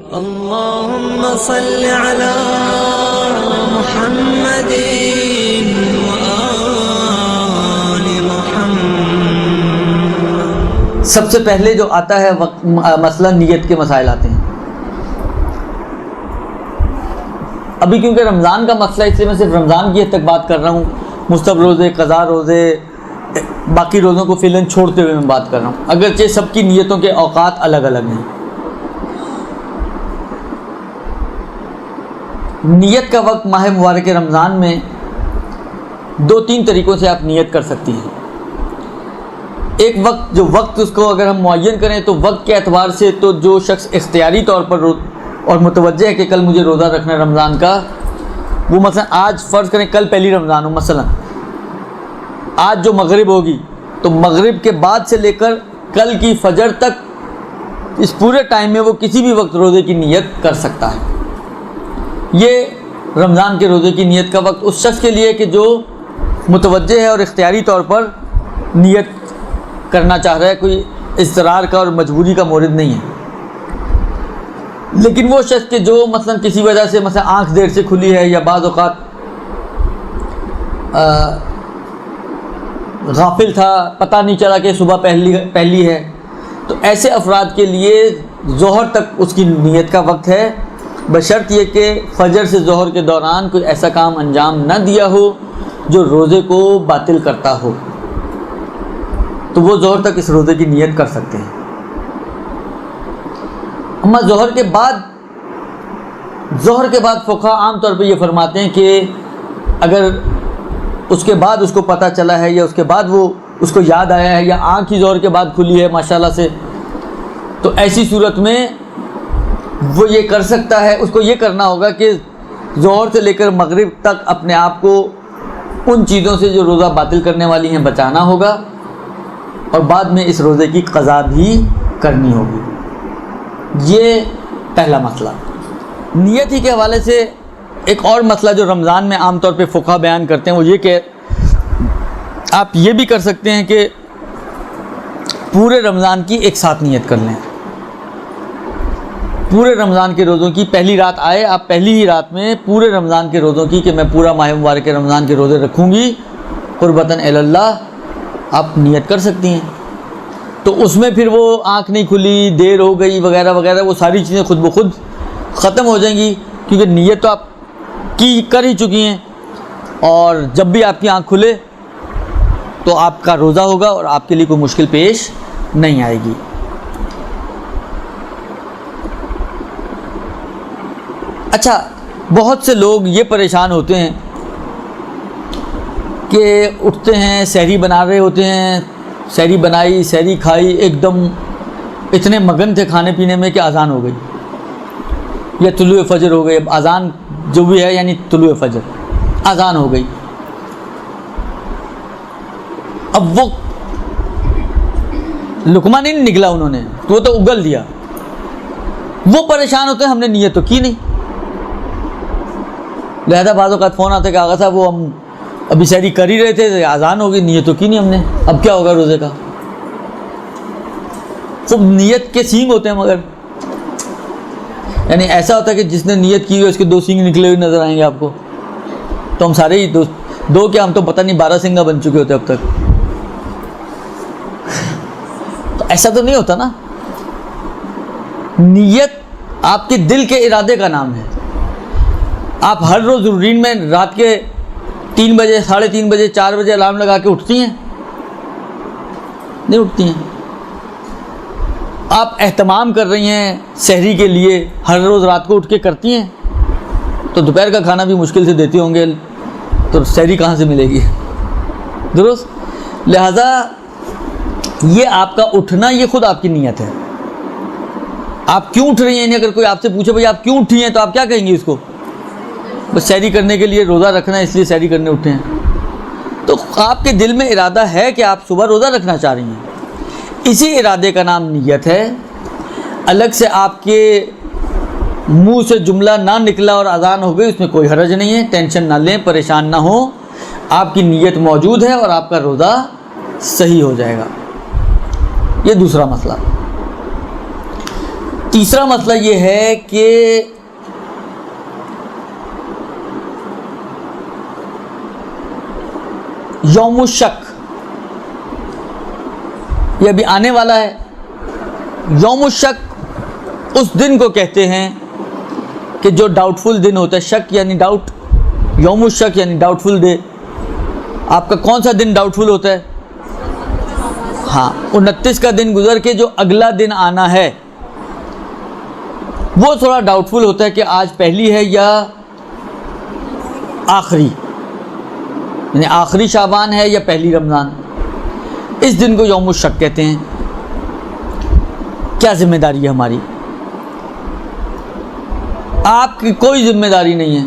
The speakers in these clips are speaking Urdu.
اللهم صل على محمد وآل محمد۔ سب سے پہلے جو آتا ہے مسئلہ نیت کے مسائل آتے ہیں۔ ابھی کیونکہ رمضان کا مسئلہ ہے، اس لیے میں صرف رمضان کی حد تک بات کر رہا ہوں، مستحب روزے، قضا روزے، باقی روزوں کو فی الحال چھوڑتے ہوئے میں بات کر رہا ہوں، اگرچہ سب کی نیتوں کے اوقات الگ الگ ہیں۔ نیت کا وقت ماہ مبارک رمضان میں 2-3 طریقوں سے آپ نیت کر سکتی ہیں۔ ایک وقت، جو وقت اس کو اگر ہم معین کریں تو وقت کے اعتبار سے تو جو شخص اختیاری طور پر اور متوجہ ہے کہ کل مجھے روزہ رکھنا ہے رمضان کا، وہ مثلا آج فرض کریں کل پہلی رمضان ہو، مثلا آج جو مغرب ہوگی تو مغرب کے بعد سے لے کر کل کی فجر تک اس پورے ٹائم میں وہ کسی بھی وقت روزے کی نیت کر سکتا ہے۔ یہ رمضان کے روزے کی نیت کا وقت اس شخص کے لیے کہ جو متوجہ ہے اور اختیاری طور پر نیت کرنا چاہ رہا ہے، کوئی اضطرار کا اور مجبوری کا مورد نہیں ہے۔ لیکن وہ شخص کہ جو مثلا کسی وجہ سے مثلا آنکھ دیر سے کھلی ہے یا بعض اوقات غافل تھا، پتہ نہیں چلا کہ صبح پہلی ہے، تو ایسے افراد کے لیے ظہر تک اس کی نیت کا وقت ہے، بشرط یہ کہ فجر سے ظہر کے دوران کوئی ایسا کام انجام نہ دیا ہو جو روزے کو باطل کرتا ہو، تو وہ ظہر تک اس روزے کی نیت کر سکتے ہیں۔ اما ظہر کے بعد فقہا عام طور پہ یہ فرماتے ہیں کہ اگر اس کے بعد اس کو پتہ چلا ہے یا اس کے بعد وہ اس کو یاد آیا ہے یا آنکھ ہی ظہر کے بعد کھلی ہے ماشاءاللہ سے، تو ایسی صورت میں وہ یہ کر سکتا ہے، اس کو یہ کرنا ہوگا کہ ظہر سے لے کر مغرب تک اپنے آپ کو ان چیزوں سے جو روزہ باطل کرنے والی ہیں بچانا ہوگا، اور بعد میں اس روزے کی قضا بھی کرنی ہوگی۔ یہ پہلا مسئلہ۔ نیت ہی کے حوالے سے ایک اور مسئلہ جو رمضان میں عام طور پہ فقہا بیان کرتے ہیں وہ یہ کہ آپ یہ بھی کر سکتے ہیں کہ پورے رمضان کی ایک ساتھ نیت کر لیں۔ پورے رمضان کے روزوں کی پہلی رات آئے، آپ پہلی ہی رات میں پورے رمضان کے روزوں کی کہ میں پورا ماہ مبارک رمضان کے روزے رکھوں گی قربتاً الی اللہ، آپ نیت کر سکتی ہیں۔ تو اس میں پھر وہ آنکھ نہیں کھلی، دیر ہو گئی وغیرہ وغیرہ، وہ ساری چیزیں خود بخود ختم ہو جائیں گی، کیونکہ نیت تو آپ کی کر ہی چکی ہیں، اور جب بھی آپ کی آنکھ کھلے تو آپ کا روزہ ہوگا اور آپ کے لیے کوئی مشکل پیش نہیں آئے گی۔ اچھا، بہت سے لوگ یہ پریشان ہوتے ہیں کہ اٹھتے ہیں، سحری بنا رہے ہوتے ہیں، سحری بنائی، سحری کھائی، ایک دم اتنے مگن تھے کھانے پینے میں کہ اذان ہو گئی یا طلوع فجر ہو گئی۔ اب اذان جو بھی ہے یعنی طلوع فجر، اذان ہو گئی، اب وہ لقمہ نہیں نکلا انہوں نے، تو وہ تو اگل دیا۔ وہ پریشان ہوتے ہیں ہم نے نیت تو کی نہیں، لہذا بعض اوقات فون آتا ہے کہ آغا صاحب وہ ہم ابھی سحری کر ہی رہے تھے، اذان ہوگی، نیت تو کی نہیں ہم نے، اب کیا ہوگا روزے کا؟ سب نیت کے سینگ ہوتے ہیں، مگر یعنی ایسا ہوتا ہے کہ جس نے نیت کی ہوئی اس کے 2 سینگ نکلے ہوئے نظر آئیں گے آپ کو، تو ہم سارے ہی دو کیا، ہم تو پتہ نہیں 12 سینگا بن چکے ہوتے اب تک۔ تو ایسا تو نہیں ہوتا نا۔ نیت آپ کے دل کے ارادے کا نام ہے۔ آپ ہر روز روٹین میں رات کے 3 بجے، 3:30 بجے، 4 بجے الارم لگا کے اٹھتی ہیں؟ نہیں اٹھتی ہیں۔ آپ اہتمام کر رہی ہیں سحری کے لیے، ہر روز رات کو اٹھ کے کرتی ہیں، تو دوپہر کا کھانا بھی مشکل سے دیتی ہوں گے، تو سحری کہاں سے ملے گی؟ درست؟ لہذا یہ آپ کا اٹھنا یہ خود آپ کی نیت ہے۔ آپ کیوں اٹھ رہی ہیں؟ اگر کوئی آپ سے پوچھے بھائی آپ کیوں اٹھی ہیں، تو آپ کیا کہیں گے اس کو؟ بس سحری کرنے کے لیے، روزہ رکھنا ہے اس لیے سحری کرنے اٹھے ہیں۔ تو آپ کے دل میں ارادہ ہے کہ آپ صبح روزہ رکھنا چاہ رہی ہیں، اسی ارادے کا نام نیت ہے۔ الگ سے آپ کے منہ سے جملہ نہ نکلا اور اذان ہو گئی، اس میں کوئی حرج نہیں ہے، ٹینشن نہ لیں، پریشان نہ ہوں، آپ کی نیت موجود ہے اور آپ کا روزہ صحیح ہو جائے گا۔ یہ دوسرا مسئلہ۔ تیسرا مسئلہ یہ ہے کہ یوم الشک یہ ابھی آنے والا ہے. یوم الشک اس دن کو کہتے ہیں کہ جو ڈاؤٹ فل دن ہوتا ہے. شک یعنی ڈاؤٹ, یوم الشک یعنی ڈاؤٹ فل ڈے. آپ کا کون سا دن ڈاؤٹ فل ہوتا ہے؟ ہاں, 29 کا دن گزر کے جو اگلا دن آنا ہے وہ تھوڑا ڈاؤٹ فل ہوتا ہے کہ آج پہلی ہے یا آخری, یعنی آخری شعبان ہے یا پہلی رمضان. اس دن کو یوم الشک کہتے ہیں. کیا ذمہ داری ہے ہماری؟ آپ کی کوئی ذمہ داری نہیں ہے.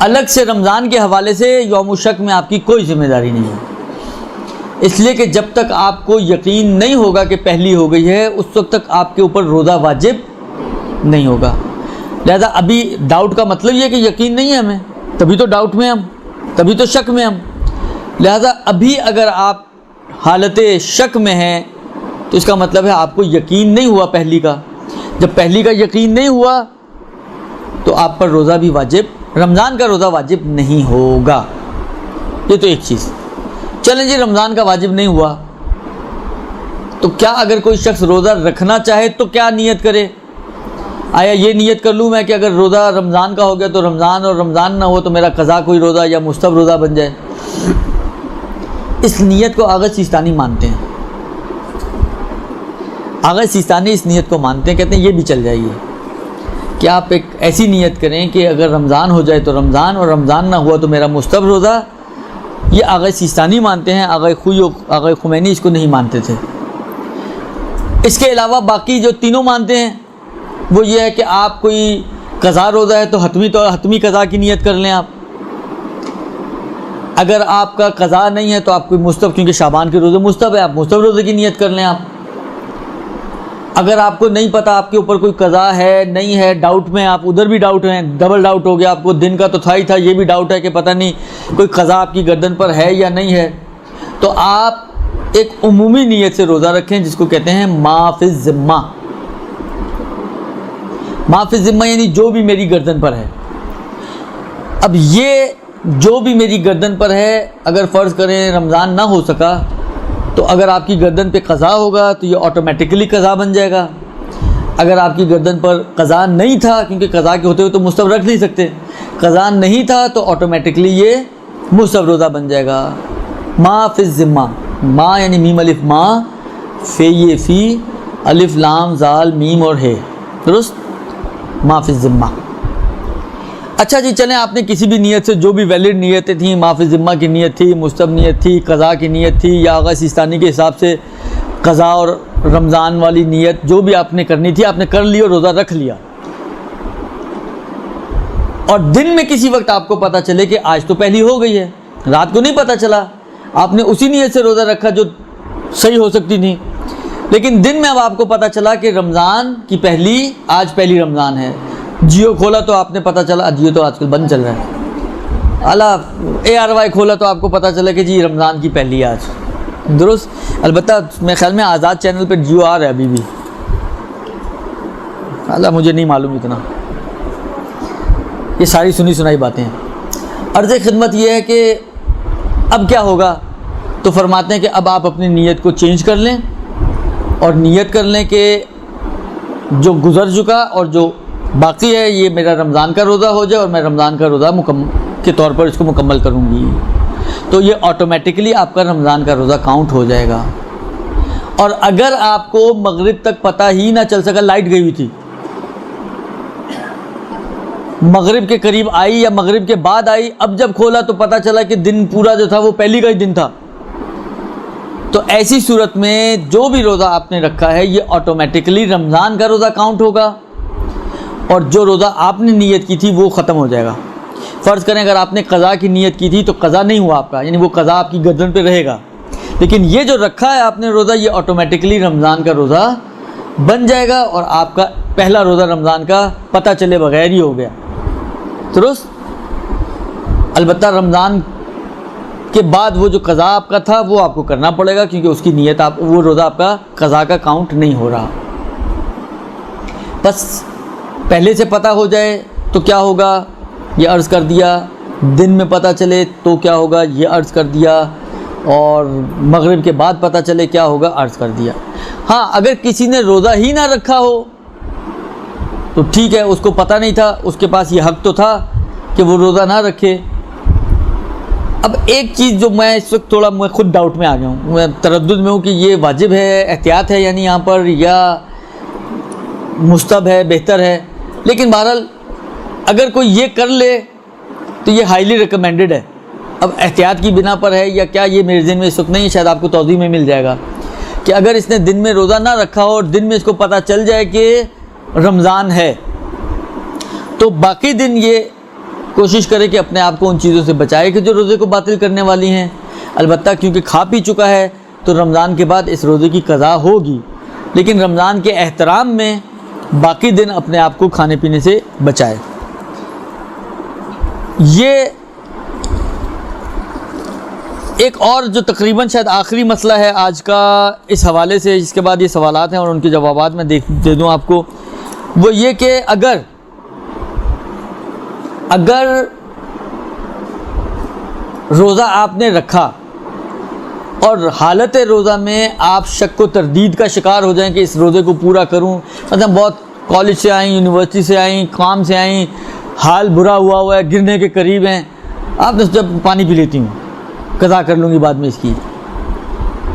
الگ سے رمضان کے حوالے سے یوم الشک میں آپ کی کوئی ذمہ داری نہیں ہے, اس لیے کہ جب تک آپ کو یقین نہیں ہوگا کہ پہلی ہو گئی ہے اس وقت تک آپ کے اوپر روزہ واجب نہیں ہوگا. لہذا ابھی ڈاؤٹ کا مطلب یہ ہے کہ یقین نہیں ہے ہمیں, تبھی تو ڈاؤٹ میں ہم, تبھی تو شک میں ہم. لہذا ابھی اگر آپ حالت شک میں ہیں تو اس کا مطلب ہے آپ کو یقین نہیں ہوا پہلی کا. جب پہلی کا یقین نہیں ہوا تو آپ پر روزہ بھی واجب, رمضان کا روزہ واجب نہیں ہوگا. یہ تو ایک چیز. چلیں جی, رمضان کا واجب نہیں ہوا تو کیا اگر کوئی شخص روزہ رکھنا چاہے تو کیا نیت کرے؟ آیا یہ نیت کر لوں میں کہ اگر روزہ رمضان کا ہو گیا تو رمضان, اور رمضان نہ ہو تو میرا قضا کوئی روزہ یا مستحب روزہ بن جائے؟ اس نیت کو آغا سیستانی مانتے ہیں. آغا سیستانی اس نیت کو مانتے ہیں, کہتے ہیں یہ بھی چل جائے گی کہ آپ ایک ایسی نیت کریں کہ اگر رمضان ہو جائے تو رمضان, اور رمضان نہ ہوا تو میرا مستحب روزہ. یہ آغا سیستانی مانتے ہیں, آغا خوئی و آغا خمینی اس کو نہیں مانتے تھے. اس کے علاوہ باقی جو تینوں مانتے ہیں وہ یہ ہے کہ آپ کوئی قضا روزہ ہے تو حتمی قضا کی نیت کر لیں آپ. اگر آپ کا قضا نہیں ہے تو آپ کوئی مستحب, کیونکہ شعبان کے روزے مستحب ہے, آپ مستحب روزے کی نیت کر لیں آپ. اگر آپ کو نہیں پتہ آپ کے اوپر کوئی قضا ہے نہیں ہے, ڈاؤٹ میں آپ, ادھر بھی ڈاؤٹ ہیں, ڈبل ڈاؤٹ ہو گیا آپ کو, دن کا تو تھا ہی تھا, یہ بھی ڈاؤٹ ہے کہ پتہ نہیں کوئی قضا آپ کی گردن پر ہے یا نہیں ہے, تو آپ ایک عمومی نیت سے روزہ رکھیں جس کو کہتے ہیں ما فی الذمہ. ما فی الذمہ یعنی جو بھی میری گردن پر ہے. اب یہ جو بھی میری گردن پر ہے, اگر فرض کریں رمضان نہ ہو سکا تو اگر آپ کی گردن پہ قضا ہوگا تو یہ آٹومیٹکلی قضا بن جائے گا. اگر آپ کی گردن پر قضا نہیں تھا, کیونکہ قضا کے ہوتے ہوئے تو مستحب رکھ نہیں سکتے, قضا نہیں تھا تو آٹومیٹکلی یہ مستحب روزہ بن جائے گا. ما فی الذمہ, ما یعنی میم الف ما, فی یہ فی, الف لام زال میم اور ہے, درست, ما فی الذمہ. اچھا جی, چلیں آپ نے کسی بھی نیت سے, جو بھی ویلڈ نیتیں تھیں, ما فی الذمہ کی نیت تھی, مستحب نیت تھی, قضا کی نیت تھی, یا آغا سیستانی کے حساب سے قضا اور رمضان والی نیت جو بھی آپ نے کرنی تھی آپ نے کر لی اور روزہ رکھ لیا, اور دن میں کسی وقت آپ کو پتہ چلے کہ آج تو پہلی ہو گئی ہے, رات کو نہیں پتہ چلا, آپ نے اسی نیت سے روزہ رکھا جو صحیح ہو سکتی تھی, لیکن دن میں اب آپ کو پتہ چلا کہ رمضان کی پہلی, آج پہلی رمضان ہے. جیو کھولا تو آپ نے پتہ چلا, جیو تو آج کل بند چل رہا ہے, اعلیٰ ARY کھولا تو آپ کو پتہ چلا کہ جی رمضان کی پہلی آج, درست. البتہ میرے خیال میں آزاد چینل پہ جیو آ رہا ہے ابھی بھی, اعلیٰ مجھے نہیں معلوم اتنا, یہ ساری سنی سنائی باتیں ہیں. عرض خدمت یہ ہے کہ اب کیا ہوگا, تو فرماتے ہیں کہ اب آپ اپنی نیت کو چینج کر لیں اور نیت کر لیں کہ جو گزر چکا اور جو باقی ہے یہ میرا رمضان کا روزہ ہو جائے, اور میں رمضان کا روزہ کے طور پر اس کو مکمل کروں گی, تو یہ آٹومیٹکلی آپ کا رمضان کا روزہ کاؤنٹ ہو جائے گا. اور اگر آپ کو مغرب تک پتہ ہی نہ چل سکا, لائٹ گئی ہوئی تھی, مغرب کے قریب آئی یا مغرب کے بعد آئی, اب جب کھولا تو پتہ چلا کہ دن پورا جو تھا وہ پہلی کا ہی دن تھا, تو ایسی صورت میں جو بھی روزہ آپ نے رکھا ہے یہ آٹومیٹکلی رمضان کا روزہ کاؤنٹ ہوگا, اور جو روزہ آپ نے نیت کی تھی وہ ختم ہو جائے گا. فرض کریں اگر آپ نے قضا کی نیت کی تھی تو قضا نہیں ہوا آپ کا, یعنی وہ قضا آپ کی گردن پہ رہے گا, لیکن یہ جو رکھا ہے آپ نے روزہ یہ آٹومیٹکلی رمضان کا روزہ بن جائے گا, اور آپ کا پہلا روزہ رمضان کا پتہ چلے بغیر ہی ہو گیا, درست. البتہ رمضان کے بعد وہ جو قضا آپ کا تھا وہ آپ کو کرنا پڑے گا, کیونکہ اس کی نیت, آپ وہ روزہ آپ کا قضا کا کاؤنٹ نہیں ہو رہا. بس پہلے سے پتہ ہو جائے تو کیا ہوگا یہ عرض کر دیا، دن میں پتہ چلے تو کیا ہوگا یہ عرض کر دیا، اور مغرب کے بعد پتہ چلے کیا ہوگا عرض کر دیا۔ ہاں اگر کسی نے روزہ ہی نہ رکھا ہو تو ٹھیک ہے، اس کو پتہ نہیں تھا، اس کے پاس یہ حق تو تھا کہ وہ روزہ نہ رکھے۔ اب ایک چیز جو میں اس وقت تھوڑا میں خود ڈاؤٹ میں آ گیا ہوں، میں تردد میں ہوں کہ یہ واجب ہے، احتیاط ہے یعنی یہاں پر، یا مستحب ہے، بہتر ہے، لیکن بہرحال اگر کوئی یہ کر لے تو یہ ہائیلی ریکمینڈڈ ہے۔ اب احتیاط کی بنا پر ہے یا کیا یہ میرے ذہن میں اس وقت نہیں ہے، شاید آپ کو توضیح میں مل جائے گا کہ اگر اس نے دن میں روزہ نہ رکھا ہو اور دن میں اس کو پتہ چل جائے کہ رمضان ہے تو باقی دن یہ کوشش کرے کہ اپنے آپ کو ان چیزوں سے بچائے کہ جو روزے کو باطل کرنے والی ہیں۔ البتہ کیونکہ کھا پی چکا ہے تو رمضان کے بعد اس روزے کی قضا ہوگی، لیکن رمضان کے احترام میں باقی دن اپنے آپ کو کھانے پینے سے بچائے۔ یہ ایک اور جو تقریباً شاید آخری مسئلہ ہے آج کا اس حوالے سے، اس کے بعد یہ سوالات ہیں اور ان کے جوابات میں دے دوں آپ کو، وہ یہ کہ اگر روزہ آپ نے رکھا اور حالت روزہ میں آپ شک و تردید کا شکار ہو جائیں کہ اس روزے کو پورا کروں، مثلا بہت کالج سے آئیں، یونیورسٹی سے آئیں، کام سے آئیں، حال برا ہوا ہے، گرنے کے قریب ہیں، آپ نے سوچا پانی پی لیتی ہوں، قضا کر لوں گی بعد میں اس کی،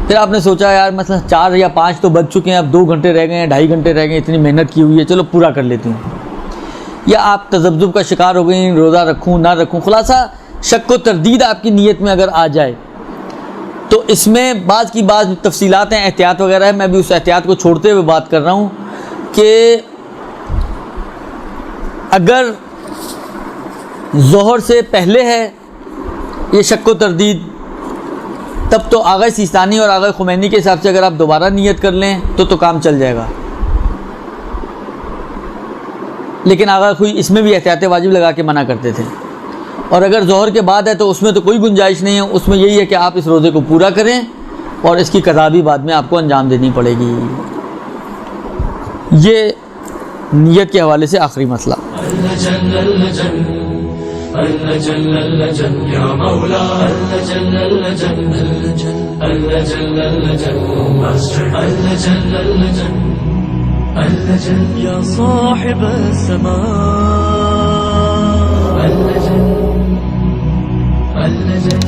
پھر آپ نے سوچا یار مثلا 4 یا 5 تو بج چکے ہیں، اب 2 گھنٹے رہ گئے ہیں، 2.5 گھنٹے رہ گئے ہیں، اتنی محنت کی ہوئی ہے، چلو پورا کر لیتی ہوں، یا آپ تذبذب کا شکار ہو گئیں، روزہ رکھوں نہ رکھوں، خلاصہ شک و تردید آپ کی نیت میں اگر آ جائے تو اس میں بعض تفصیلات ہیں، احتیاط وغیرہ ہے، میں بھی اس احتیاط کو چھوڑتے ہوئے بات کر رہا ہوں کہ اگر ظہر سے پہلے ہے یہ شک و تردید تب تو آغا سیستانی اور آغا خمینی کے حساب سے اگر آپ دوبارہ نیت کر لیں تو کام چل جائے گا، لیکن آغا خوئی اس میں بھی احتیاط واجب لگا کے منع کرتے تھے، اور اگر ظہر کے بعد ہے تو اس میں تو کوئی گنجائش نہیں ہے، اس میں یہی ہے کہ آپ اس روزے کو پورا کریں اور اس کی قضا بھی بعد میں آپ کو انجام دینی پڑے گی۔ یہ نیت کے حوالے سے آخری مسئلہ۔ يا صاحب السماء اللجن